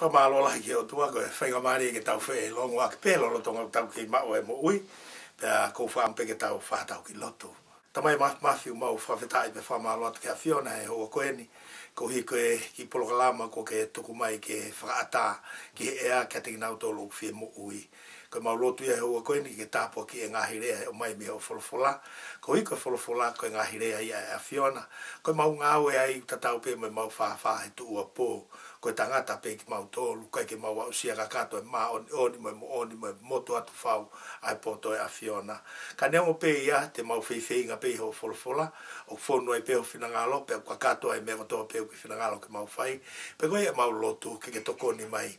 Whamalo lahi ke o tua koe whainga maari ke tau whee longo ake pēlo lo tonga tau ki mao e mo ui pēa kou whaampe ke tau whaatau ki loto. Tamai mawhiu mau whawhetai pe whamalo atu ke a Fiona e hoa koe ni ko hi koe ki polokalama ko ke tuku mai ke whakaata ki he ea kia tiki nau tōlu whie mo ui. Ko mau lotu ia hoa koe ni ke tāpua ki e ngahi rea he o mai mi ho wholofola. Ko hi koe wholofola ko e ngahi rea ia e a Fiona. Ko mau ngāwe ai tatau pe me mau whawha he tu ua pō. Ko tangata pe ki mau tōlu, kai ke mau ausia kakato e maa oni mo moto atu whau ai poto e a Fiona. Ka neongo pe ia te mau whiwhinga pe ho wholofola, o whonu ai pe ho whinangalo, pe o kakato ai mea toa pe o ki whinangalo ke mau whai, pe koe e mau lotu ke tokoni mai,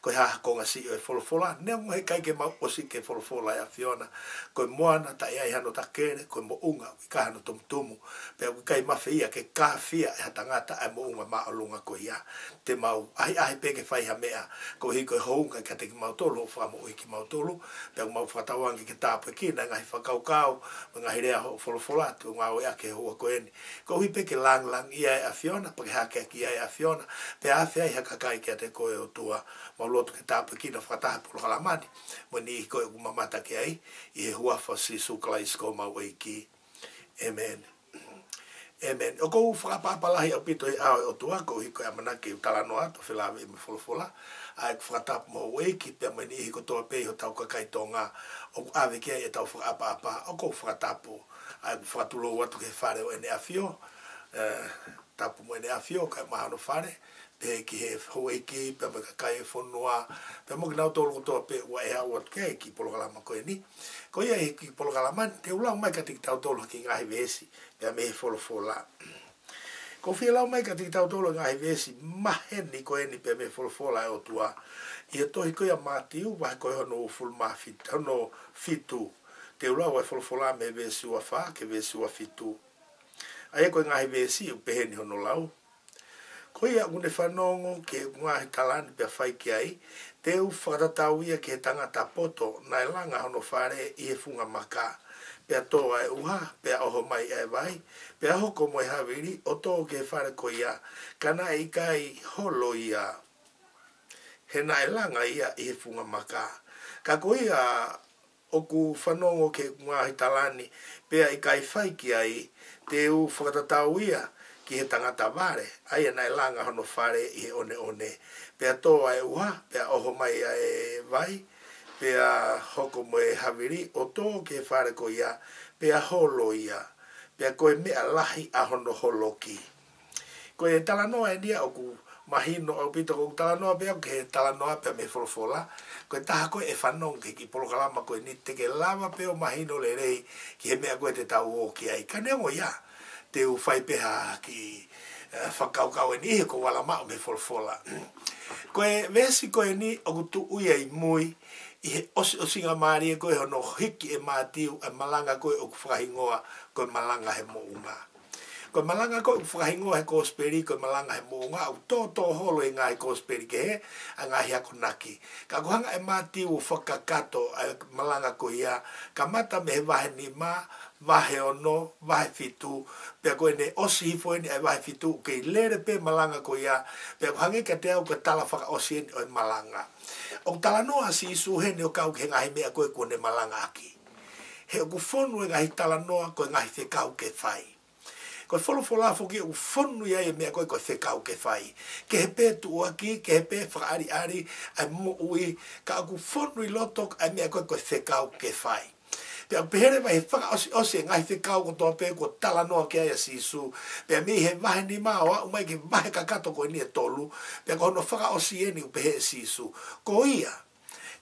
koe haha konga si o e wholofola, neongo he kai ke mau osi ke wholofola e a Fiona, koe moana ta ia i hano takere, koe mo unga, i ka hano tumutumu, pe o kai mawhi ia ke kawhia e hatangata ai mo unga maa olunga ko ia, te mau ai peke fai ha mea ko hi ko hounga ka te ki mau tolu fa mo i ki mau tolu pe mau whatawangi ki tāpua ki na ngai whakaukau ngahi rea ho wholofola tu ngau ea ke hoa ko eni ko hi peke lang ia e a Fiona pake hake ki ia e a Fiona pe a whiai haka kai ki a te koe o tua mau lotu ki tāpua ki na whataha pulu halamani mo ni i koe umamata ki ai i he hua whasi suklai sko mau i ki Amen. Amen. O kou whakapapalahi au pito i aoi o tua, kou hiko e amana ki talanoa, to whilawe i me wholofola, ai ku whakatapu mo weiki, pia mai ni hiko toa pei ho tau kakai tō ngā, o ku awe kia e tau whakapapa, o kou whakatapu, ai ku whakatulo watu ke whare o ene awhio, tapu mo ene awhio, kai mahano whare, pe ki he weiki, pia mai kakai e whonua, pia mo ki nau tōloko toa pe ua e hau atu kei ki polokalama koe ni, ko ia e ki polokalaman, te ulau mai ka tiki tau tolo ki ngahi vesi, pia me he wholofola. Ko whia lau mai ka tiki tau tolo ngahi vesi, maheni ko eni pia me wholofola e o tua, i e tohi koe a mātiu, wahe koe hono ufulu hono fitu, te ulau e wholofola me vesi ua wha, ke vesi ua fitu. A e koe ngahi vesi, u peheni hono lau. Ko ia une whanongo ke ngahi talani pia whai ki ai, te u whakatatau ia ke tangata poto, nai langa hono whare i he funga maka, pia toa e uha, pia oho mai e vai, pia hoko mo e hawiri, o tō ke whare ko ia, kana i kai holo ia, he nai langa ia i he funga maka. Ka ko ia, o ku whanongo ke ngahi talani, pia i kai whai ki ai, te u whakatatau ia, ki he tangata vare, ai nai langa hono whare i he one. Pea toa e uha, pea oho mai e vai, pea hoko mo e hawiri, o tō ke whare ko ia, pea holo ia, pea koe mea lahi a hono holo ki. Koe talanoa e nia o ku mahino o pito ko talanoa pea, ke talanoa pea me wholofola, koe taha koe e whanong ke ki polokalama koe ni te ke lava peo mahino le rei, ki he mea koe te tau o ki ai. Ka neongo ia, te u whai peha ki whakaukau e ni he ko wala mao me wholofola. Koe vesi koe ni o kutu uia i mui i he osi o singa maari e koe hono hiki e mātiu e malanga koe o kuwhakahingoa koe malanga he mounga. Koe malanga koe kuwhakahingoa he kōsperi koe malanga he mounga au tō holo e ngā he kōsperi ke he a ngā hi ako naki. Ka kuhanga e mātiu o whakakato a malanga koe ia ka mata me he wahe ni mā vahe ono, vahe fitu, pia koe ne osi hifo eni ai vahe fitu, kei lere pe malanga ko ia, pia kuhange ka te au ka tala whaka osi eni o malanga. O tala noa si isu hene o kau ke ngahi mea koe kone malanga aki. He o ku whonu e ngahi tala noa koe ngahi whekau ke whai. Koe wholofola whoki o ku whonu ia e mea koe koe whekau ke whai. Ke he pē tu aki, ke he pē whakaari ari, ai mo ui, ka o ku whonu i lotok ai mea koe koe whekau ke whai. Pea pehere vai he whaka osi ngai whekau ko toa pe ko tala noa ke aia sisu. Pea mi he vahe ni maoa, umai ke vahe kakato ko ni e tolu. Pea ko hono whaka osi eni upehe sisu. Ko ia,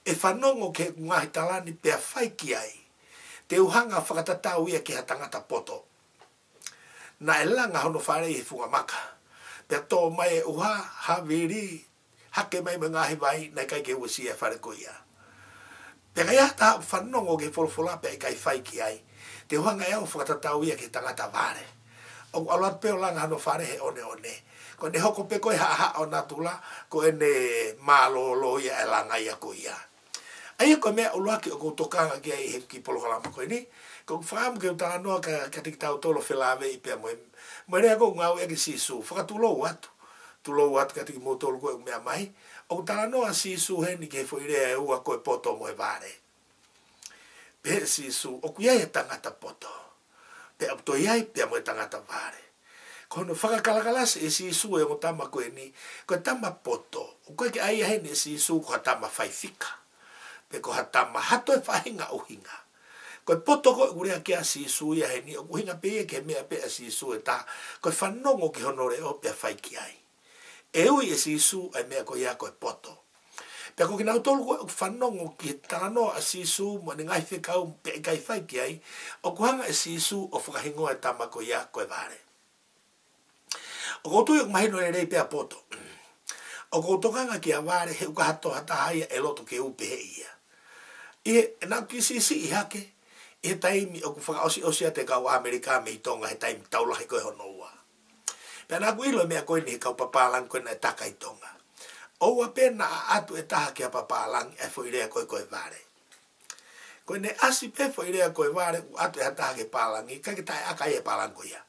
e whanongo ke ngahi talani pea whai ki ai. Te uhanga whakatatau ia ke hatangata poto. Na e langa hono whare i he funga maka. Pea tō mai e uha, hawiri, hake mai me ngahi vai, nai kai ke usi e whare ko ia. Pea kai hata whanongo ke wholofola pea i kai whai ki ai. Te huanga e au whakatatau ia ke tangata vare. O aluat peo langa hano whare he one. Ko ne hoko pe koe haa o natula, ko e ne mālo ia e langa ia ko ia. Ai ko mea uluaki o kou tokanga ki ai he ki polokalama koe ni. Ko whaamu ke utala noa ka tiki tau tolo whilawe i pea moe. Moe rea kou ngau e ki sisu. Whakatulou atu. Tulou atu ka tiki mō tolo koe mea mai. O tala noa si su heni ke foi rea e ua koe poto mo e vare. Pe si su, o kuiai e tangata poto. Pe au to iai pe mo e tangata vare. Kono whakakalakalas e si su e mo tama koe ni, koe tama poto. O koe ke ai heni e si su ko hatama whaifika. Pe ko hatama hato e whahinga uhinga. Koe poto koe urea kia si su ia heni, o uhinga pe e ke mea pe a si su e ta, koe whanongo ki honore o pe a whaiki ai. E ui e si su ai mea koe ia koe poto. Pea ko kina utolu koe whanongo ki tarano a si su mo ni ngai whikau pe e kai whaiki ai, o kuhanga e si su o whakahingoa e tama koe ia koe vare. O koutu i mahino e rei pea poto. O koutokanga ki a vare he uka hato hata haia e loto ke upe he ia. E nau ki si i hake, e taimi o ku whakaosi osia te kau Amerika me i tonga he taimi taulahi koe honoua. Pea nā ku ilo mea koe ni he kau papalang koe na e taka i tonga. Oua pena a atu e taha ki a papalang e fo irea koe koe vare. Koe ne asi pe fo irea koe vare u atu e hataha ke palangi, kai ke tae aka e palang koe ia.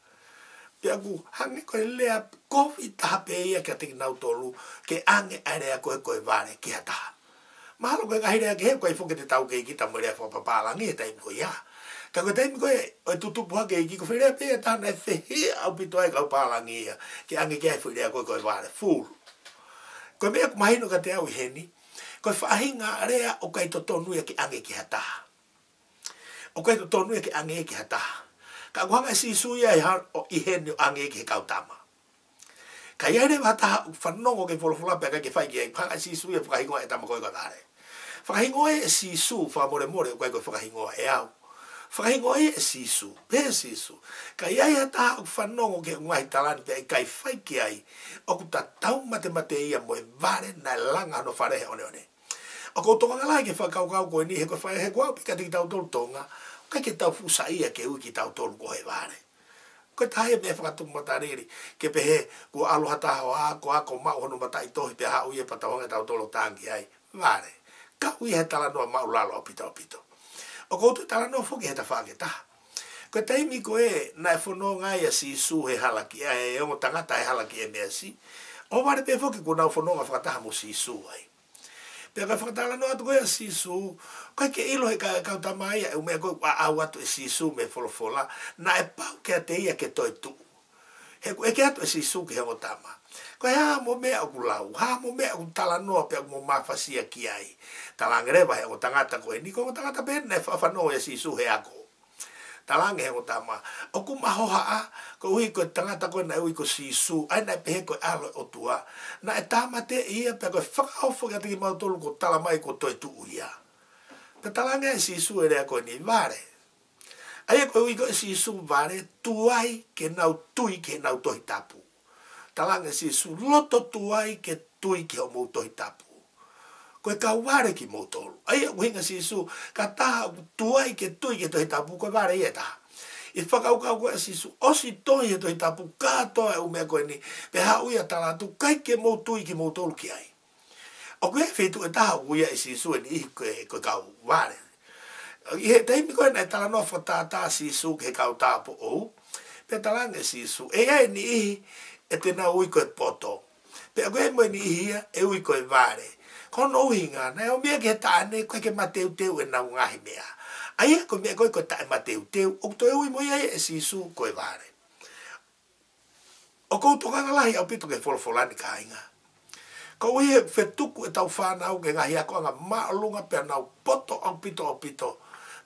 Pea ku hange koe lea kofi taha pe ia kia teki nau tolu ke ange area koe koe vare ki hataha. Mahalo koe kahirea ke he koe fuke te tau ke ikita mo rea fo papalangi e taimi koe ia. Ka koe taimi koe o tutupu hake iki ko whirea pe ia tahana e whihe au pito ai kau palangi ia ke ange kia e fo irea koe koe vare. Full. Koe mea ku mahino ka te au i heni, koe whaahinga area o kai to tonu ia ki ange ki hataha. O kai to tonu ia ki ange ki hataha. Ka kuhanga si suia i heni o ange ki he kautama. Ka iare hataha whanongo ke wholofula pia kai ke whaiki ai, kuhanga si suia whakahingoa e tama koe koe vare. Whakahingoa e si su whamore more o kai koe whakahingoa e au. Whakahingoa e si su, pe si su. Ka iai hataha whanongo ke ngahi talani pia i kai whaiki ai, o ku ta tau mate ia mo e vare na langa no wharehe one one. O ko tonga lai ke whakaukau koe ni he koe whae he kua pika tiki tau tolu tonga, kai ke tau fusa ia ke ui ki tau tolu ko he vare. Koe tahe me whakatumu matariri, ke pehe kua aloha taha o ako mau hono mata i tohi pe hau ia patawanga tau tolu tangi ai, vare. Ka ui he tala noa mau lalo o pito. O koutu tala noa fuki he ta whaake taha. Koe taimi koe na e whono ngai a si su he halaki, e ongo tangata he halaki e mea si, o vare pe fuki kuna u whono nga whakataha mo si su ai. Pea kai whakatala noa atu koe a si su, koe ke ilo he kau tamai e umea koe au atu e si su me wholofola, na e pau ke a te ia ke toi tu. He koe ke atu e si su ke hengo tama. Koe haa mo mea o kulau, haa mo mea o tala noa pea mo mawhasia ki ai. Talangerewa he o tangata koe, ni koe o tangata pena e whawhanoa e si su he ako. Talange he o tama. O ku mahoha a, ko ui koe tangata koe na ui ko si su, ai na pehe koe alo o tua. Na e tamate ia pea koe whakaofo kia tiki mautolu ko tala mai ko toi tu uia. Pe talange e si su e rea koe ni vare. Ai koe ui koe si su vare, tuai ke nau tui ke nau tohi tapu. Talange si su loto tuai ke tui ke o mou tohi tapu. Koe kau vare ki mautolu. Ai uhinga si su, ka taha tuai ke tui ke tohi tapu, koe vare ia taha. I whakaukau koe si su, osi tohi e tohi tapu, kātoa e umea koe ni, pe ha uia talatu, kai ke mou tui ki mautolu ki ai. O koe whetu e taha uia e si su e ni koe kau vare. I he teimi koe na e tala noa whatata si su ke kau tāpo ou, pe talange si su, e ai ni ihi e te na ui koe poto. Pe a koe mo ni ihia e ui koe vare. Kono uhinga, na o mea ke taane, koe ke mateu teu e nau ngahi mea. Aia ko mea koe koe tae mateu teu, o to e ui mo ia e si su koe vare. O kou tokanga lahi au pito ke wholofolani ka inga. Ko ui he whetuku e tau whanau ke ngahi ako anga maalunga pia nau poto au pito.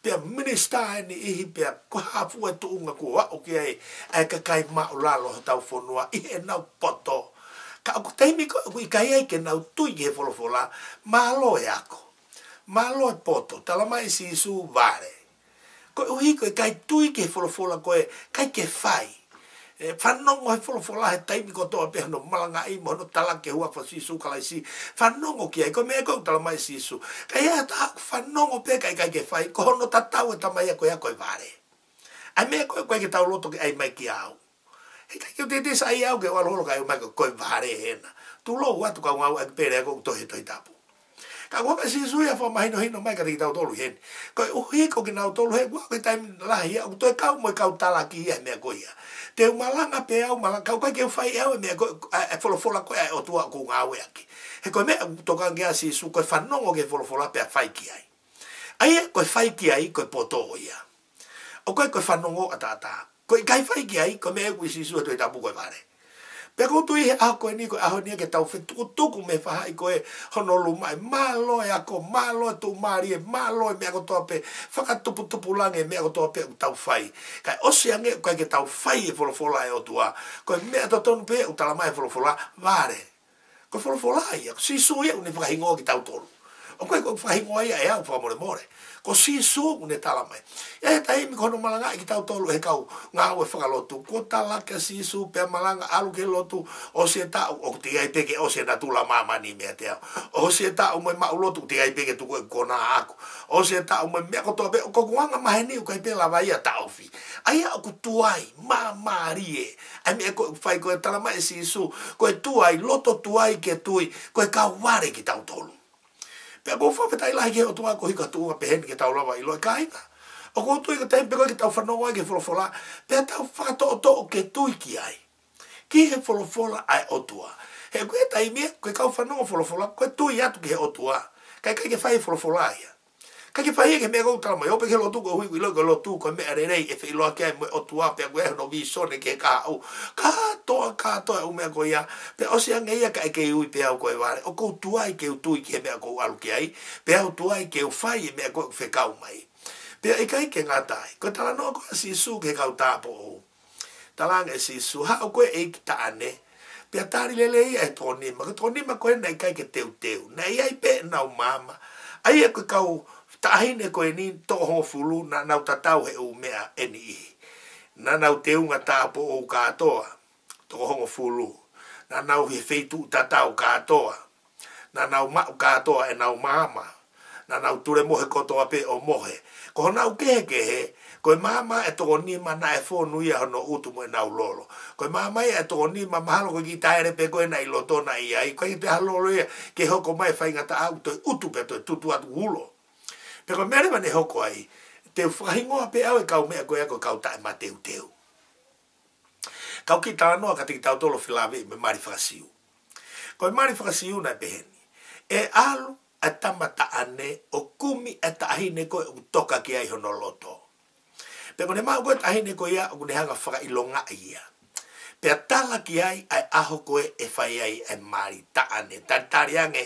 Pia minister ni ihi pia kuhafu e tuunga kua o kia e kakai maulalo tau whonua i e nau poto. Ka aku teimi ko i kai ai ke nau tui ke wholofola, malo e ako. Malo e poto, tala mai si su vare. Ko uhi ko i kai tui ke wholofola koe, kai ke whai. Whanongo he wholofola he teimi ko toa pe hano malanga i mo hano tala ke hua fa si su kalai si. Whanongo ki ai, ko mea ko tala mai si su. Kai ea ta whanongo pe kai ke whai, ko hono tatau e tamai a koe vare. Ai mea koe ke tau loto ke ai mai ki au. He kai o te sa i au ke walholo kai o mai koe vare hena. Tu lo watu ka ngau ak pere ko tohi tapu. Ka wa si suia fo mai no hino mai ka tau tolu hen. Ko uhi ko ki nau tolu he wa ke tai la ia u to ka mo ka tala ki e me ko ia. Te malanga pe au malanga ka ke fai au me ko e folo fola ko e o tua ko nga we aki. He ko me to ka ngia si su ko fa no ke folo fola pe fai ki ai. Ai ko fai ki ai ko poto ia. O ko fa no atata. Ko kai fai ki ai ko me ku si su to ta bu ko vale. Pero tu a ko ni ko a ni ke tau fe tu ku me fa ko e honolu mai malo e ako malo tu mari e malo me ko tope fa ka tu lange me ko tope tau fai ka o se ange ko ke tau fai e folo fola e o tua ko me to ton pe o tala mai folo fola vare ko folo fola ia si su e un fa hingo ki tau tolu o ko fa hingo ia e fa more ko si su un tala mai e tai mi ko no malanga ki tau tolu e kau nga o fa lotu ko tala ke si su pe malanga alu ke lotu o se ta o ti ai pe ke o se na tu la mama ni me te o se ta o me ma lotu ti ai pe ke tu ko na ako o se ta o me ko to pe ko kuanga ma ni ko pe la vai ta ofi ai o ku tuai ma marie ai me ko fai ko tala mai si su ko tuai loto tuai ke tui ko ka ware ki tau tolu pe ko fa tai la ke o tua ko hika tu pe hen ke tau lava i lo kai o ko tu ke tempe ko ke tau fa no ke folo fola pe tau fa to ke tu ki ai ki he folo fola ai o tua he ko tai me ko ka fa no folo fola ko tu ya tu ke o tua kai ke fa folo fola ia kai ke fa ke me go tala mai o pe ke lo tu ko hui lo tu ko me are rei e fe lo ke o tua pe ko no vi so ne ke ka o ka to o me ko ia pe o se ngai ka ke u pe o ko vale o ko tu ai ke tu ke me ko alu ke ai pe o tu ai ke o fai me ko fe ka mai pe ai kai ke ngatai ko tala no ko si su ke ka ta po tala nge si su ha o ko e ta ane pe tari lele ai toni ma ko nei kai ke teu nei ai pe na mama ai e ko ka tahine ko ni to ho fulu na na tatau he o mea eni na na te unga tapo o katoa to ho fulu na na he feitu tatau katoa na na ma katoa e na mama na na ture mohe ko to ape o mohe ko na ke he ko mama e to ni mana e fo nu ia no utu mo na lolo ko mama e to ni mama halo ko gitaere pe ko na iloto na ia ko te halo ke ho ko mai fai ngata auto utu pe to tutu atu hulo. Pero mere mane hoko ai te whahingo a pe au e kau mea koe ako kau tae ma teu. Kau ki tānoa ka tiki tau tolo whilawe me mari whakasiu. Koe mari whakasiu na peheni. E alu a tamata ane o kumi e tahine koe u toka ki ai hono loto. Pero ne mau koe tahine koe ia o ne hanga whakailonga ia. Pe tala ki ai ai aho koe e whai ai e mari taane. Tari ange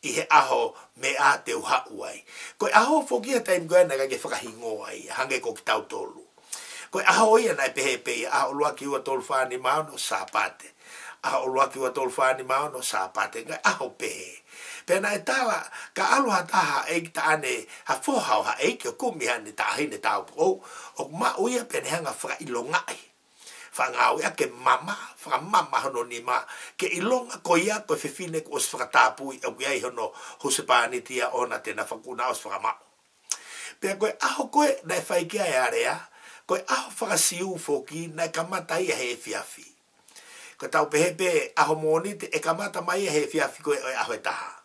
i he aho me a te uhau ai. Koe aho whokia taim koe na kake whakahingo ai. Hange ko ki tau tolu. Koe aho ia na pehe pehe. Aho lua ki ua tolu whaani mao no sāpate. Aho lua ki ua tolu whaani mao no sāpate. Ngai aho pehe. Pe na e tala ka aluha taha e ki taane ha whohau ha e ki o kumihane tahine tau po. O ma uia pe ne hanga whakailonga ai. Whangau ia ke mama, whakamama hono ni ma, ke ilonga ko ia ko whiwhine ko os whakatapui au iai hono husepani tia ona tena whakuna os whakamau. Pea koe aho koe nai whaikia e area, koe aho whakasiu whoki nai kamata ia he fiafi. Koe tau pehepe aho monite e kamata mai he fiafi koe oi aho e taha.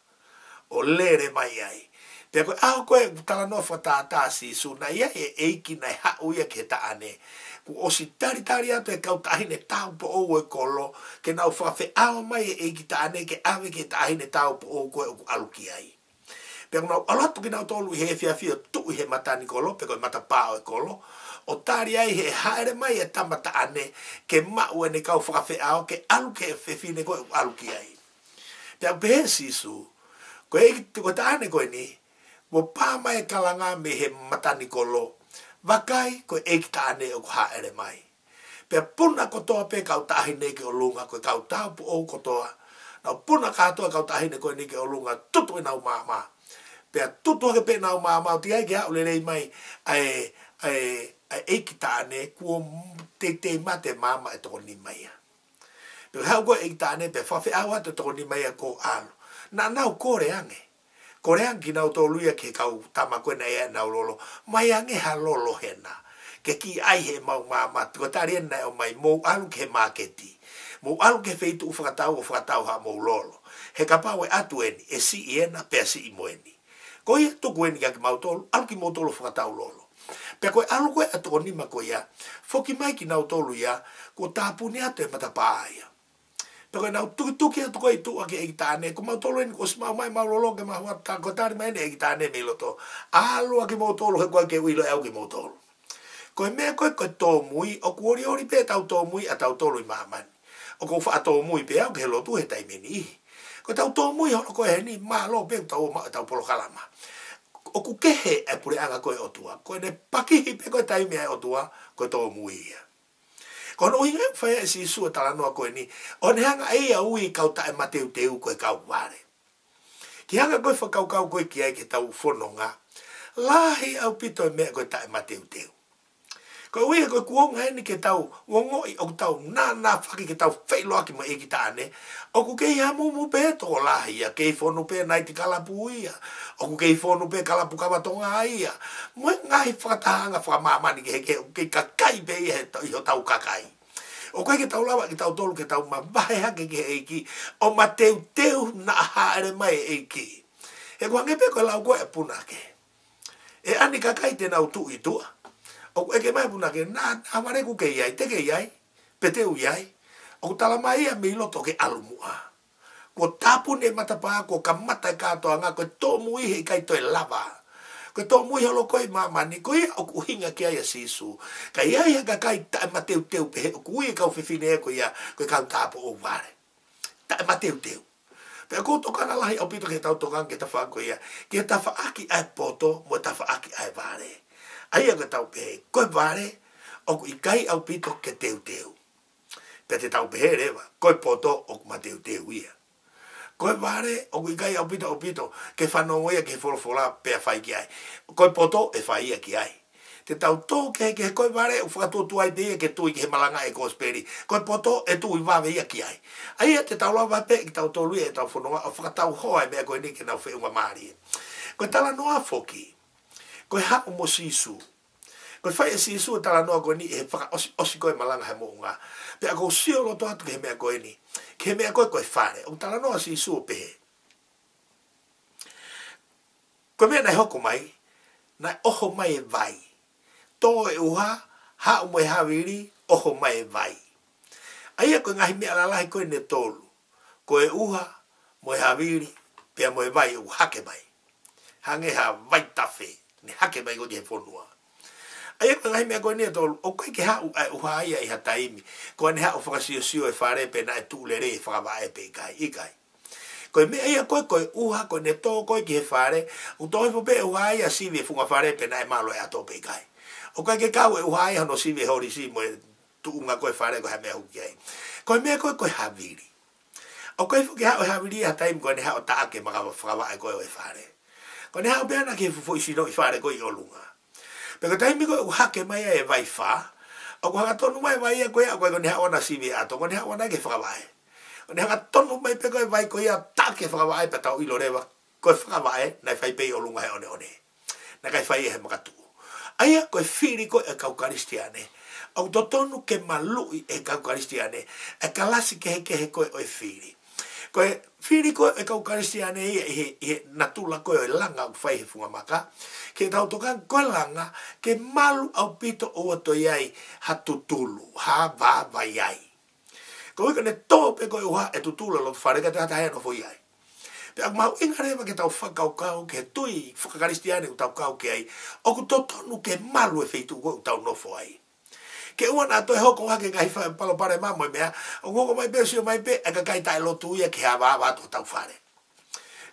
O lere mai ai. Pea koe aho koe tala no whatatasi su na ia e eiki nai hau ia ke taane. O si tari atu e kau tahine tau po o e kolo, ke nau whawhe awa mai e ki taane ke awe ke tahine tau po o koe o aluki ai. Pea nau alatu ki nau tolu he whiawhia tu he matani kolo, pe koe mata pāo e kolo, o tari ai he haere mai e tamata ane ke mau e ne kau whawhe awa ke aluke e whiwhine koe o aluki ai. Pea pehe sisu, koe e ki taane koe ni, mo pā mai kalanga me he matani kolo, wakai ko ekita ane o ha ere mai. Pea puna kotoa pe kau tahine ke o lunga ko kau tau po o kotoa. Na puna katoa kau tahine ko ni ke o lunga tutu e nau mama. Pea tutu ke pe nau mama o tiai ke hau lelei mai ai ekita ane kuo te mate mama e toko ni mai. Pea hau ko ekita ane pe whawhi awa te toko ni mai ko alo. Na nau kore ange. Korean ki nau tō luia ke kau tama koe nei e nau lolo. Mai ange ha lolo hena. Ke ki ai he mau mama. Ko tari ena o mai mou alu ke maketi. Mou alu ke feitu u whakatau o whakatau ha mou lolo. he kapau e atu eni, e si i ena, pe si i moeni. Ko ia tuku eni kia ki mautolu, alu ki mautolu whakatau lolo. Pe koe alu koe atu o nima ko ia, foki mai ki nautolu ia, ko tāpuni atu e matapaa ia. Pe koe nau tuki atu koe tu ake e ki tāne, ko mautolu eni ko simau mai maulolo ke mahua tā, ko tāri mai eni e ki tāne me loto. Alu ake mautolu he koe ke uilo e au ki mautolu. Koe mea koe tō mui, o kuori ori pe tau tō mui a tau tolu i mahamani. O ko wha tō mui pe au ke he lotu he taimeni ihi. Ko tau tō mui hono koe he ni maa lo pe tau polo kalama. O ku kehe e pure anga koe otua. Koe ne pakihi pe koe taimi e otua, koe tō mui ia. Kono ui ngai whaia e si sua talanoa koe ni, o ne hanga eia ui kau tae mateu teu koe kau ware. Ki hanga koe whakau koe ki ai ke tau whanonga, lahi au pito e mea koe tae mateu teu. Ko ui koe kuonga heni ke tau ngongoi o tau nana whaki ke tau whailo aki mo e ki tāne. O ku kei hamumu pe tō lahi ia, kei whonu pe nai ti kalapu ia. O ku kei whonu pe kalapu kawatonga ia. Moe ngahi whakatahanga whakamamani ke heke kei kakai pe ia he tau kakai. O koe ke tau lawa ki tau tolu ke tau mawahe hake ke eiki. O ma teu na haere mai eiki. E kua ngepe koe lau koe e punake. E ani kakai te nau tu i tua. O eke mai puna ke na amare ku ke iai, te ke iai, peteu iai. O tala mai ia me loto ke alumua. Ko tapu ne matapa ko kamata katoa nga ko to mui he kai to lava. Ko to mui holo ko mama ni ko ia o hinga ke ia sisu. Ka ia ia ka kai ta mateu teu pe ko ia ka fifine ko ia ko ka tapu o vare. Ta mateu teu. Pe ko to kana lahi o pito ke tau to kan ke ta fa ko ia. Ke ta fa aki ai poto, mo ta fa aki ai vare. Ai aga tau pe, koe vare, o ku ikai au pito ke teu. Pe te tau pe rewa, koe poto o ku ma teu ia. Koe vare, o ku ikai au pito, ke whanongoia ke wholofola pe a whai ki ai. Koe poto e whai ia ki ai. Te tau tō ke koe vare, o whakatotu ai te ia ke tui ke malanga e kosperi. Koe poto e tui wawe ia ki ai. Ai te tau lawa pe, ki tau tolu e tau whanonga, o whakatau hoa e mea koe ni ke nau whiunga maari. Koe tala noa foki. Koe hako mo sisu. Koe whai e sisu e tala noa koe ni e whaka osi koe malanga he mounga. Pe a kou sio loto atu ke he mea koe ni. Ke he mea koe whare. O tala noa sisu o pehe. Koe mea nai hoko mai. Nai oho mai e vai. Tō e uha. Hao mo e hawiri. Oho mai e vai. Aia koe ngahi mea lalahi koe ne tolu. Koe uha. Mo e hawiri. Pea mo e vai u hake mai. Hange ha vai tafe. Ni hake mai kodi he whonua. Aia koe ngai mea koe nia tolu, o koe ke hau ai uha ia i hataimi. Koe ne hau whakasio e whare pe na e tūlere e whakawae pe ikai. Koe mea ia koe uha, koe ne tō koe ki he whare, u tōi po pe uha ia siwe funga whare pe na e malo e ato pe ikai. O koe ke kau e uha ia hano siwe hori si mo e tuunga koe whare koe ha mea huki ai. Koe mea koe haviri. O koe fuki hau e haviri i hataimi koe ne hau taake maka whakawae koe o e whare. Koe ne hau peana ki he fufu isino i whare koe i olunga. Peko taimi koe uhake mai e vai wha, o ko hanga tonu mai vai e koe a koe ne hao na siwe ato, ko ne hao na ke whakawae. O ne hanga tonu mai pe koe vai koe a take whakawae pa tau ilo rewa, koe whakawae, nai whai pei o lunga he one. Na kai whai e he makatu. Aia koe whiri koe e kaukaristiane, au to tonu ke malui e kaukaristiane, e kalasi ke he koe o e whiri. Koe whiri koe e kaukaristiane i natula koe o e langa au whai he funga maka, ke tau tokan koe langa, ke malu au pito o ato iai hatu tulu, ha vava iai. Koe ne tōpe koe uha e tutula lo whareka te hata hea no fo iai. Pe ak mau inga rewa ke tau whakaukau, ke tui whakakaristiane u tau kau ke ai, o ku totonu ke malu e feitu koe u tau nofo ai. Ke uan ato e hoko hake ngai wha palo pare mamo i mea, o ngoko mai pe sio mai pe, e ka kai tae lotu ia ke hawa hawa ato tau whare.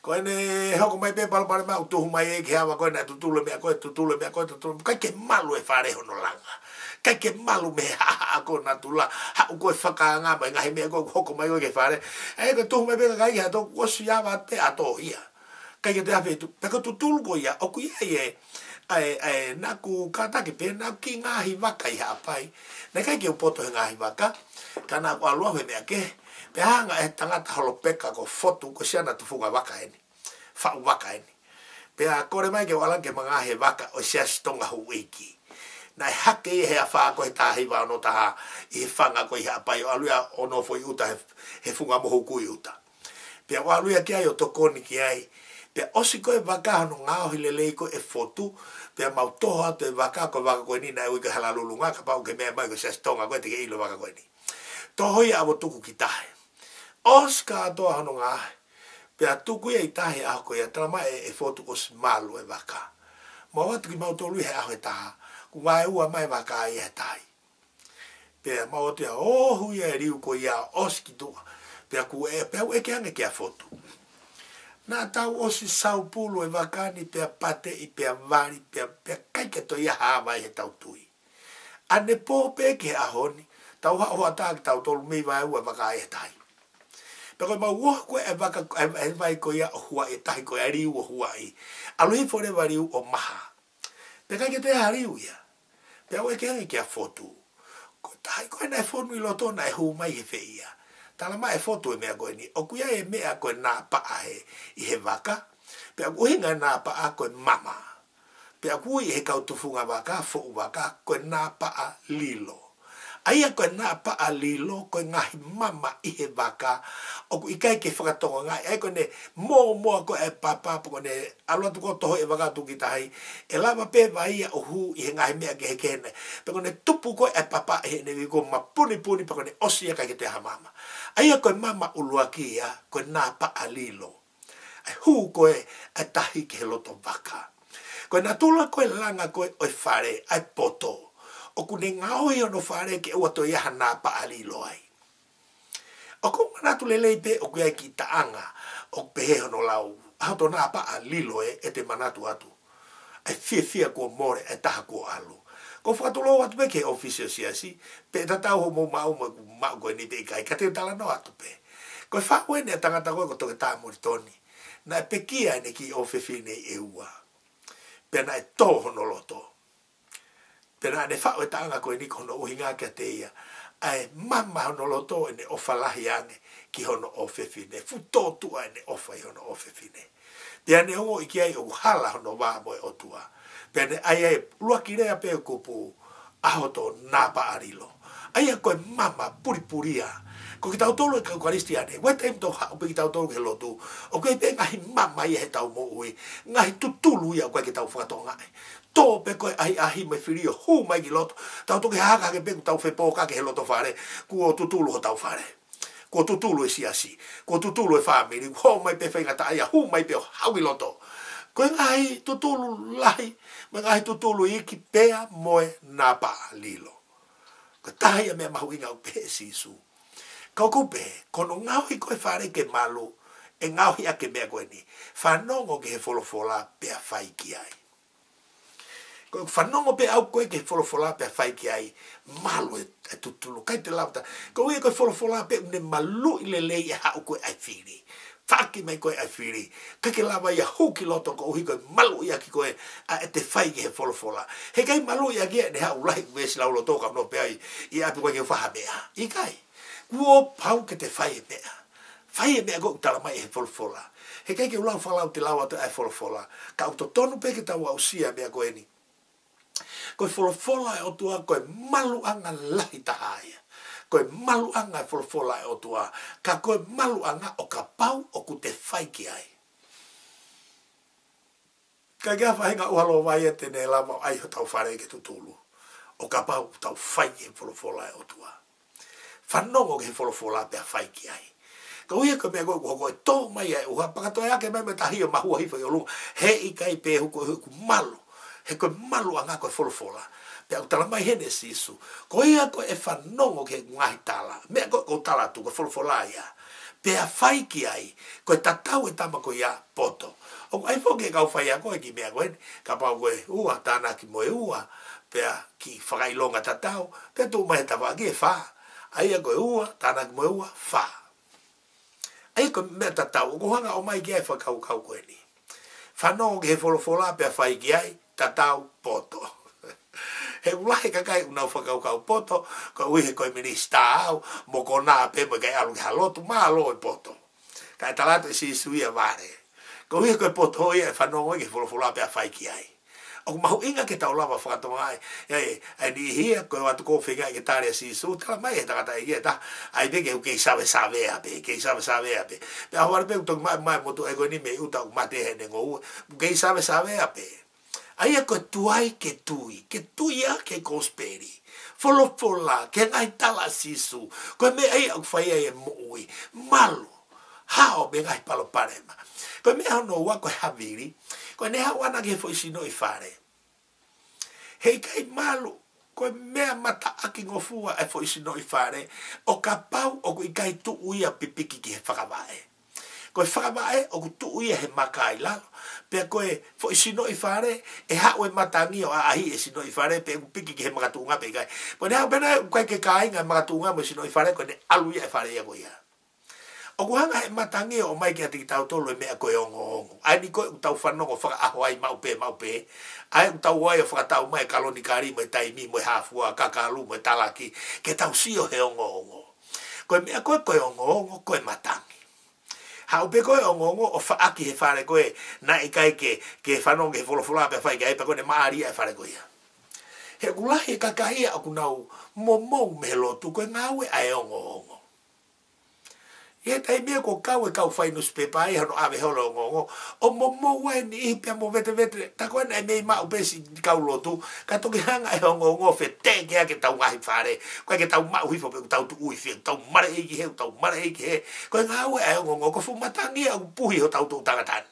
Koe ne hoko mai pe palo pare mamo, tuhu mai e ke hawa koe na tutule mea koe, kai ke malu e whare hono langa. Kai ke malu me haha ako na tula, hau koe whakaanga mai ngahi mea koe hoko mai koe ke whare. E ka tuhu mai pe ka kai hato, kosu iawa te ato ia. Kai ke te hawhetu, peka tutulu ko ia, oku ia ie, naku katake pe naku ki ngahi waka i hapai na kai ke upoto he ngahi waka kana ko alua me ake pe hanga e tangata holo peka ko foto ko siana tu fuga waka eni fa waka eni pe a kore mai ke wala ke manga he waka o sia stonga hu wiki na hake he afa ko he tahi wa no ta i fanga ko i hapai alua ono foi uta he funga mo ku uta Pea waluia ki ai o tokoni ki ai. Pea osi koe waka no ngao hi lelei ko e fotu. Pea mautoho atu e waka koe ni na e wika halalulunga ka pau ke mea mai ko se stonga koe te ke ilo waka koe ni. Tohoi awo tuku ki tahe. Oska atoa hano ngahe. Pea tuku ia i tahe aho koe ia tala mai e fotu ko malu e waka. Ma watu ki mautolu he aho e taha. Ku wae ua mai waka i he tahi. Pea mautu ia ohu ia e riu ko ia oski tua. Pea ku e pea ue ke ange kia fotu. Nā tau osi saupulu e wakani pea pate i pea vari pea kaike to ia hawai he tau tui. Ane pō pe ke ahoni. Tau hao hata ki tau tolu mei vai ua waka e tahi. Pea koe mau woha koe e waka e vai ko ia o hua e tahi koe a riu o hua i. Aluhi fore wa riu o maha. Pea kaike te ha riu ia. Pea ue ke ange kia fotu. Ko tahi koe na e fonu i loto na e hu mai he fe ia. Tala mai e fotu e mea koe ni. O kuia e mea koe nā paa he i he waka. Pea uhinga nā paa koe mama. Pea kui he kautufunga waka, fo waka, koe nā paa lilo. Aia koe nā paa lilo, koe ngahi mama i he waka. O ku ikai ke whakatonga ngai. Ai koe ne moa koe e papa, koe ne aluatu ko toho e waka tuki tahi. E lava pe vaia o hu i he ngahi mea ke he kene. Pe koe ne tupu koe e papa e ne wiko mapuni, pe koe ne osi e kai ke te ha mama. Aia koe mama uluaki ia, koe nā paa lilo. Ai hu koe e tahi ke he loto waka. Koe nā tula koe langa koe oi whare, ai poto. O kune ngaoi ono whare ke ua to iaha nā paa lilo ai. O ko manatu lelei pe o kuia ki taanga o pehe hono lau. Aho nā paa lilo e te manatu atu. Ai fia kua more e taha kua alu. Ko whakatolo atu pe ke ofisio siasi, pe tatau ho mo mau koe ni pe ikai, ka te tala no atu pe. Koe whakoe ne tangata koe ko toke tā moritoni. Na e pekia ne ki ofefine e ua. Pe na e tō hono loto. Pe na ne whao e taanga koe ni kono uhinga kia te ia. Ai mama hono loto e ne ofalahi ane ki hono ofefine. Futo tua e ne ofa i hono ofefine. Pe ne hongo iki ai o hala hono wāmoe o tua. Pe ne ai luaki rea pe kupu aho to napa arilo. Ai koe mama puripuria. Ko ki tau tolu e ka ukaristi ane. Wai taim tau hao pe ki tau tolu ke lotu. O koe pe ngahi mama ia he tau mo ui. Ngahi tutulu ia koe ki tau whakatonga ai. Tō pe koe ahi mai whirio hu mai ki loto. Tau toke haka ke pe ku tau whepoka ke he loto whare. Kuo tutulu ho tau whare. Kuo tutulu e siasi. Kuo tutulu e whamiri. Ho mai pe whaingata aia hu mai pe hau i loto. Koe ngahi tutulu lahi. Ma ngahi tutulu iki pea moe napa lilo. Ko tahi a mea mahu inga u pe sisu. Kau kupe, kono ngauhi koe whare ke malu, e ngauhi ake mea koe ni. Whanongo ke he wholofola pea whai ki ai. Koe whanongo pe au koe ke he wholofola pea whai ki ai, malu e tutulu. Kai te lauta, koe ue koe wholofola pea une malu i le lei e hau koe ai whiri. Whaki mai koe ai whiri. Kake lawa ia huki loto ko uhi koe malu ia ki koe a e te whai ki he wholofola. He kai malu ia ki e ne hau lahi kuesi laulo toka no pea i api koe ke whaha mea. I kai. Kuo pau ke te whai e mea. Whai e mea ko utala mai he wholofola. He kai ke ulau whalau te lawa te ai wholofola. Ka uto tonu pe ke tau au sia mea koe ni. Koe wholofola e otua koe malu anga lahi tahaya. Koe malu anga e wholofola e otua. Ka koe malu anga o ka pau o ku te whai ki ai. Ka kia whahinga uhalo vai e tene lama ai ho tau whare ke tutulu. O ka pau tau whai e wholofola e otua. Whanongo ke he wholofola pia whai ki ai. Ka uia ka mea koe koe tō mai ai uha. Pakatoe ake mai me tahi o mahua hiwhai o lunga. He i kai pe huku malu. He koe malu anga koe wholofola. Pea utala mai hene sisu. Ko ia koe e whanongo ke ngahi tala. Mea koe o tala tu koe wholofola ia. Pea whai ki ai. Koe tatau e tama koe ia poto. O ai whoke kau whai a koe ki mea koe. Ka pau koe ua tāna ki moe ua. Pea ki whakailonga tatau. Pea tū mai tawa ki e whaa. Aia koe ua, tāna ki moe ua, wha. Aia koe mea tatau, o kohanga o mai ki ai whakau kau koe ni. Whanongo ki he wholofola pia whai ki ai, tatau poto. He ulahe kakai unau whakau kau poto, koe uihe koe minista au, mo ko nā pe mo kai alu ki halotu, maa loi poto. Kai talato si suia vare. Koe uihe koe poto ia, whanongo ki he wholofola pia whai ki ai. o mahu inga ke tau lava whakatonga ai ni hia koe watu ko whinga i ke tārea si su tala mai he takata i ta ai peke u kei sawe ape kei sawe ape pe ahawara pe utok mai motu e koe ni me uta u mate he nengo kei sawe ape ai koe tuai ke tui a ke kosperi folofola ke ngai tala si su koe me ai au whai ai e moui malu hao me ngai palo parema koe me hao no wa koe haviri koe ne hao ana ke fo isino i whare hei kai malu koe mea mata aki ngofua e fo isino i whare o ka pau o kui kai tu uia pipiki ki he whakawae koe whakawae o ku tu uia he makai lalo pe koe fo isino i whare e hao e matangi o ahi e sino i whare pe ku piki ki he makatunga pe kai koe ne hao pena koe ke kāinga makatunga mo sino i whare koe ne aluia e whare ia koe ia o kuhanga e matangi o mai ki ati ki tau tolo e mea koe ongo. Ai ni koe utau whanongo whaka aho ai maupe. Ai utau wai o whakatau mai kaloni kari mo e taimi mo e hafua, kakalu mo e talaki. Ke tau sio he ongo. Koe mea koe ongo, koe matangi. Haupe koe ongo o whaaki he whare koe na i kai ke whanongo he wholofula pe whai kai pa koe ne maaria e whare koe ia. He kulahi e kakahia o kunau momou me lotu koe ngawe ai ongo. Ia tai mea ko kau whai newspaper ai hano awe holo ngongo. O momo wai ni ihipia mo vete. Ta koe nei mei mau pesi kau lotu. Ka toki hanga e hongo fe teke ke tau ngahi whare. Koe ke tau mau hifo pe tau tu ui fie. Tau mara eiki he. Koe ngāwe e hongo ko fu matangi au puhi ho tau tu tangatani.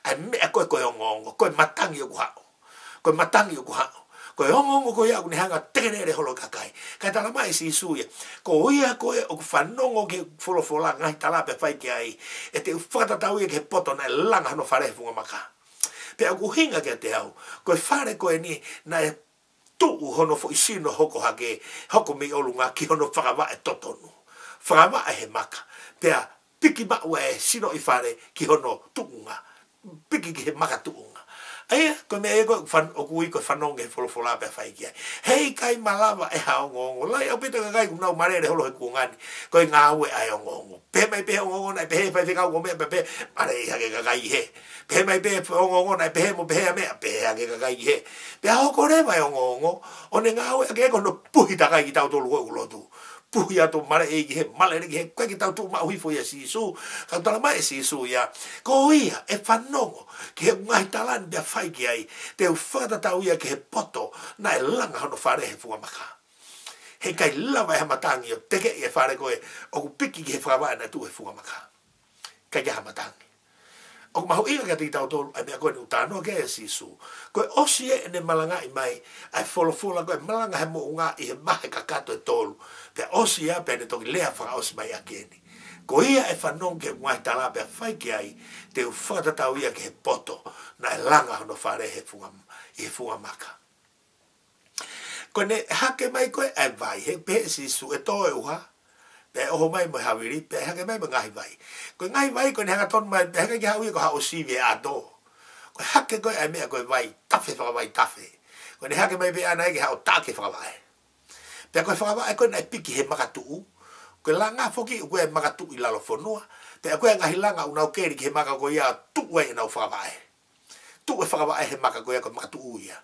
Ai mea koe hongo. Koe matangi o kuhao. Koe hongo koe au ni hanga tenere holo kakai. Kai tala mai si suia. Ko ia koe o whanongo ke wholofola ngai tala pe whai ki ai. E te whakatatau ia ke poto na langa hano whare funga maka. Pe au hinga ke te au. Koe whare koe ni na e tuu hono fo isino hoko hake. Hoko mi olunga ki hono whakawa e totonu. Whakawa e he maka. Pe a piki mau e sino i whare ki hono tuunga. Piki ki he maka tuunga. Aia, koe mea e koe o kui koe whanonga he wholofola pe whai ki ai. Hei kai malawa e hao ngongo. Lai au pita ka kai kumnau marere holo he kuongani. Koe ngāwe ai o ngongo. Pe mai pe o ngongo nai pe he whai whikau ko mea pe mare i hake ka kai he. Pe mai pe o ngongo nai pe he mo pe he mea pe hake ka kai he. Pe hao kore mai o ngongo. O ne ngāwe ake kono puhi takai ki tau tolu koe ulotu. Puhi ato mare e ki he malere ki he koe ki tau tu ma uhi fo ia sisu ka tala mai sisu ia ko ia e whanongo ki he ngai talani bea whai ki ai te u whakatatau ia ki he poto na e langa hono whare he funga maka he kai lava e hamatangi o teke e whare koe o ku piki ki he whakawai na tu he funga maka kai ki hamatangi o ku mahu inga ka ti tau tolu ai mea koe ni utanoa ke e sisu koe osi e ne malanga i mai ai wholofola koe malanga he mo unga i he mahe kakato e tolu pe osi a pe ne toki lea whaka osi mai akeni. Ko ia e whanong ke ngai tala pe whai ki ai te u whakatatau ia ke he poto na e langa hono whare he funga maka. Ko ne hake mai koe ai vai he pe sisu e toe uha pe oho mai mo hawiri pe hake mai mo ngahi vai. Ko ngahi vai ko ne haka ton mai pe hake ki hau ia ko hao sivi e ato. Ko hake koe ai mea koe vai tafe whakawai tafe. Ko ne hake mai pe anai ki hao take whakawai. Pea koe whakawa e koe nai piki he makatuu. Koe langa foki u koe makatuu i lalo whanua. Pea koe ngahi langa unau keri ki he maka koe ia tuu e nau whakawa e. Tuu e whakawa e he maka koe koe makatuu ia.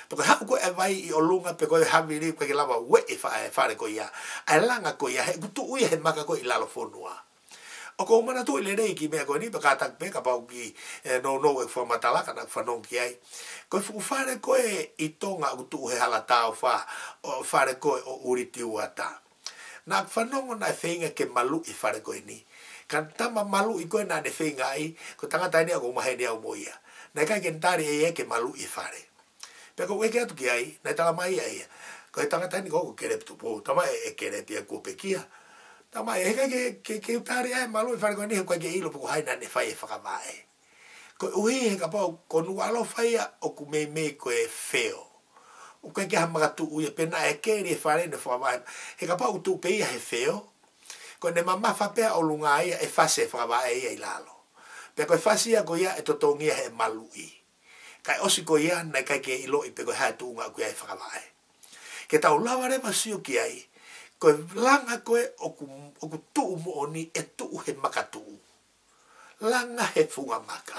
Pea koe hau koe e vai i olunga pe koe hamiri koe ki lawa ue e whare koe ia. Ai langa koe ia he tuu ia he maka koe i lalo whanua. O ko mana tu ile nei ki me ko ni pa katak pe ka pau ki no e fo matalaka na whanong ki ai. Ko fu whare koe i tonga u tu he hala tau wha o whare koe o uriti uata. Nā whanongo na whenga ke malu i whare koe ni. Kan tama malu i koe nā ne whenga ai ko tangatai ni ako umahe ni au moia. Nā kai ke ntari e ke malu i whare. Pe ko weke atu ki ai, nā tala mai ai. Ko e tangatai ni ko kere pitu po, tama e kere pia kupekia. Tama e heka ke utari ai malu i whare koe ni he koe ke ilo puku haina ne whai e whakamae. Ko uhi he ka pau ko nualo whaia o ku mei koe wheo. O koe ke hamagatu uia pena e keri e whare ne whakamae. He ka pau tu peia he wheo. Ko ne mama whapea o lunga ia e whase e whakamae ia i lalo. Pe koe whasia ko ia e totongia he malu i. Kai osi ko ia na kai ke ilo i pe koe hae tuunga ku ia e whakamae. Ke tau lawa rewa siu ki ai. Koe langa koe o ku tuu mo ni e tuu he makatu. Langa he funga maka.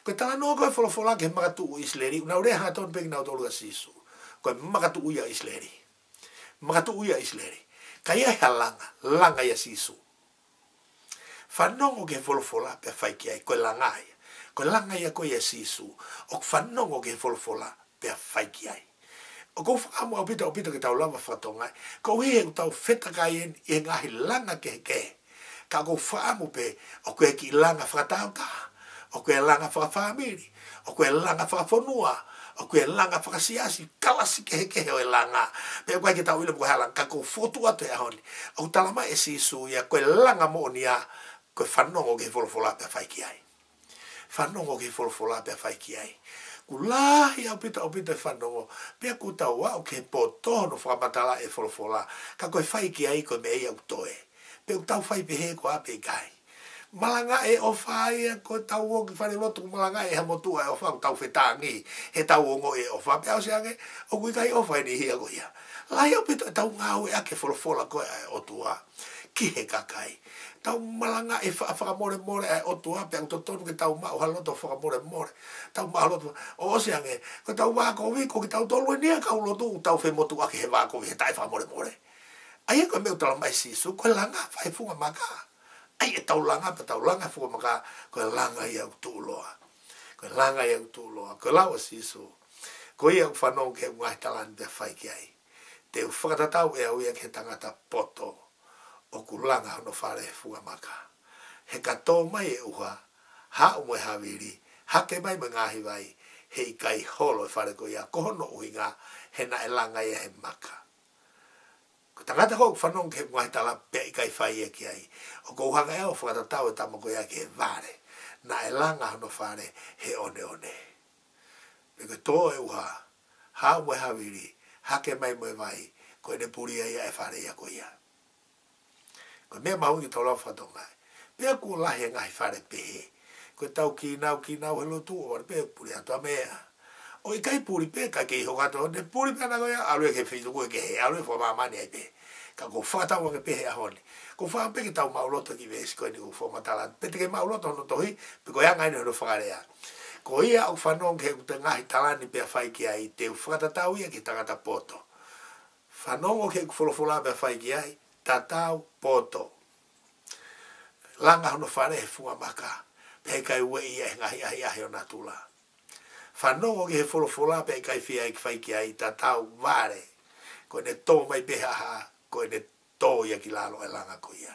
Ko tala no ko fola ke makatu isleri na ore ha ton pek na tolu sisu. Ko makatu ya isleri. Makatu ya isleri. Kaya langa ya sisu. Fanongo ke fola pe fai kia ko langa ya. Ko langa ya ko ya sisu. O fanongo ke fola pe fai kia. O ko whakamu au pita ke tau lava whatongai. Ko he u tau whetakai e ngahi langa ke. Ka ko whaamu pe o koe ki langa whakatauta. O koe langa whakawhamiri. O koe langa whakafonua. O koe langa whakasiasi. Kalasi ke o e langa. Pe koe ki tau ila mo halang. Ka ko fotu atu e honi. O talama e sisu ia koe langa mo nia. Koe whanongo ke wholofola pe whaiki ai. Whanongo ke wholofola pe whaiki ai. Kulahi au pita whanongo, pia ku tau wau ke po tono whakamatala e wholofola, ka koe whai ki ai koe me ei au toe. Pe u tau whai pehe ko ape kai. Malanga e o whai ko tau o ki whare lotu malanga e hamotua e o whau tau whetangi, he tau ongo e o whai, pe au seange, o kui kai o whai ni hia ko ia. Lai au pita tau ngau e ake wholofola koe o tua, ki he kakai. Tau malanga e whakamore e o tua pe ang totonu ke tau mao haloto whakamore. Tau mao haloto o oseange, ko tau wako wiko ki tau tolu e nia kau lotu tau whemotu ake he wako he tai whakamore. Ai e koe meu tala mai sisu, koe langa whai funga maka. Ai e tau langa funga maka, koe langa i au tūloa. Koe langa i au tūloa, koe lawa sisu. Koe i au whanong ke ungai talani te whai ki ai. Te u whakatatau e au ia ke tangata poto. O kulanga no whare funga maka. He kato mai e uha, ha umoe hawiri, ha ke mai ngahi vai, he i kai holo e whare ko ia, kohono uhinga, he na e langa ia he maka. Ko tangata ko whanong ke ngahi tala pe i kai whai e ki ai, o ko uhanga e o whakatatau e tamako ia ke vare, na e langa no whare he one. Eko tō e uha, ha umoe hawiri, ha ke mai moe vai, ko e ne puria ia e whare ia ko ia. Ko mea maungi tau lau whatongai. Pea kua lahi ngahi whare pehe. Ko tau ki nau helo tu o pea puri atua mea. O i kai puri pe kai kei hokato. Ne puri pea na goia. Alue ke whitu koe ke he. Alue fwa mamani ai pe. Ka ko whakatau wange pehe a honi. Ko whaka pe ki tau mauloto ki vesi koe ni ko whamatala. Pe te ke mauloto hono tohi. Pe ko ianga ino hono whakarea. Ko ia au whanong ke te ngahi talani pea whai ki ai. Te u whakatatau ia ki tangata poto. Whanong o ke wholofola pea whai ki ai. Tatau poto. Langa hono whare he funga maka. Pe kai ue ia he ngahi ahi o natula. Whanongo ki he wholofola pe kai whia i whai ki ai tatau vare. Ko ne tō mai pehaha. Ko ne tō ia ki lalo e langa ko ia.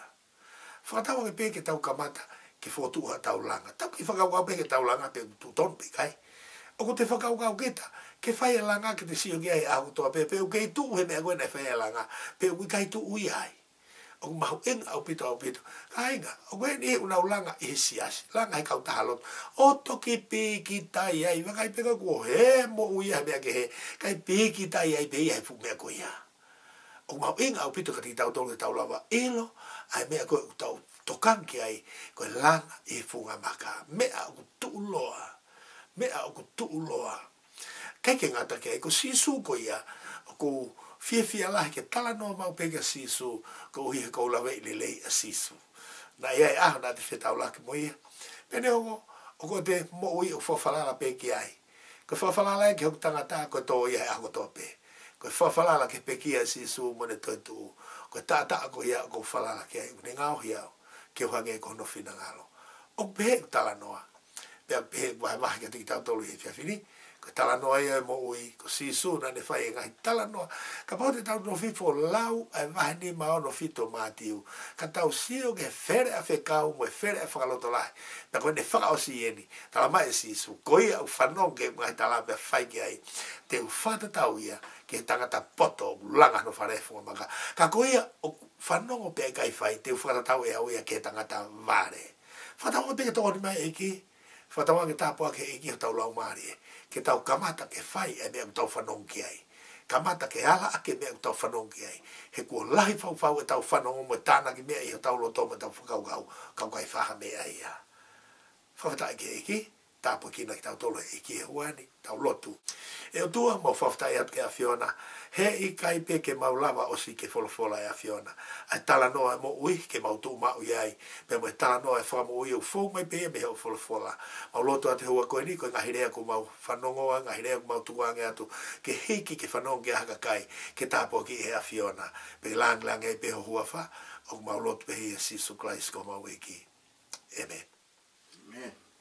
Whakatau ke pe ke tau kamata. Ke whotuha tau langa. Tau ki whakau pe ke tau langa pe tu ton pe kai. O ko te whakau kita. Ke whai e langa ke te sio ki ai ahu toa pe. Pe u kei tu he mea koe ne whai e langa. Pe u kai tu ui ai. O mahu enga au pito. Kainga, o koe ni una ulanga i siasi. Langa he kau tahalot. O toki piki tai ai. Wakai peka kua he mo uia mea ke he. Kai piki tai ai pe ia he fu mea koe ia. O mahu enga au pito kati tau tolu tau lawa. Elo, ai mea koe tau tokanki ai. Koe langa i funga maka. Mea au tuuloa. Kai ke ngata ke ai ko sisu ko ia. O ko fia lahi ke tala no mau pega sisu ko uhi ko lawe i lei a sisu. Na ia e aho na te whetau laki mo ia. Pene o ko te mo ui o whawhalala pe ki ai. Ko whawhalala e ke hok tangata ko tō ia e aho tō pe. Ko whawhalala ke pe ki ai sisu mo ne toi tu. Ko tātaa ko ia ko whawhalala ke ai. Ne ngao hiao ke uhange ko no whina ngalo. O pehe tala noa. Pea pehe wahe ke tiki tau tolu he whiawhini. Ko tala noa ia mo ui, ko sisu na ne whai e ngahi tala noa. Ka pao te tau no fifo lau ai wahe ni mao no fito mātiu. Ka tau sio ke where a whekau mo e where a whakaloto lai. Na koe ne whakao si eni, tala mai sisu. Ko ia u whanong ke ngahi tala mea whai ki ai. Te u whata tau ia ke tangata poto langa no wharefunga maka. Ka ko ia u whanong o pe kai whai, te u whata tau ia uia ke tangata vare. Whata o pe ke tōni mai eki. Whata o ke tāpua ke eki o tau lau maari e. Ke tau kamata ke whai e mea tau whanong ki ai. Kamata ke ala ake mea tau whanong ki ai. He kua lahi whau e tau whanong mo tāna ki mea i ho tau loto mo tau whakaukau. Kau kai whaha mea ia. Whawhatai ke eki. tapo kina ki tau tolo e ki e huani, tau lotu. E o tua mau whaftai atu ke a Fiona, he I kai pe ke mau lava o si ke wholofola e a Fiona. Ai tala noa mo ui ke mau tu mau iai, pe mo e tala noa e whamo ui o fōu mai pe me heo wholofola. Mau lotu atu hua koe ni, koe ngahirea ku mau whanongoa, ngahirea ku mau tuange atu, ke hiki ke whanonge a haka kai, ke tapo ki e a Fiona. Pe lang e pe ho hua wha, o mau lotu pe hi e Sisu Christ ko mau e ki. Amen. Amen.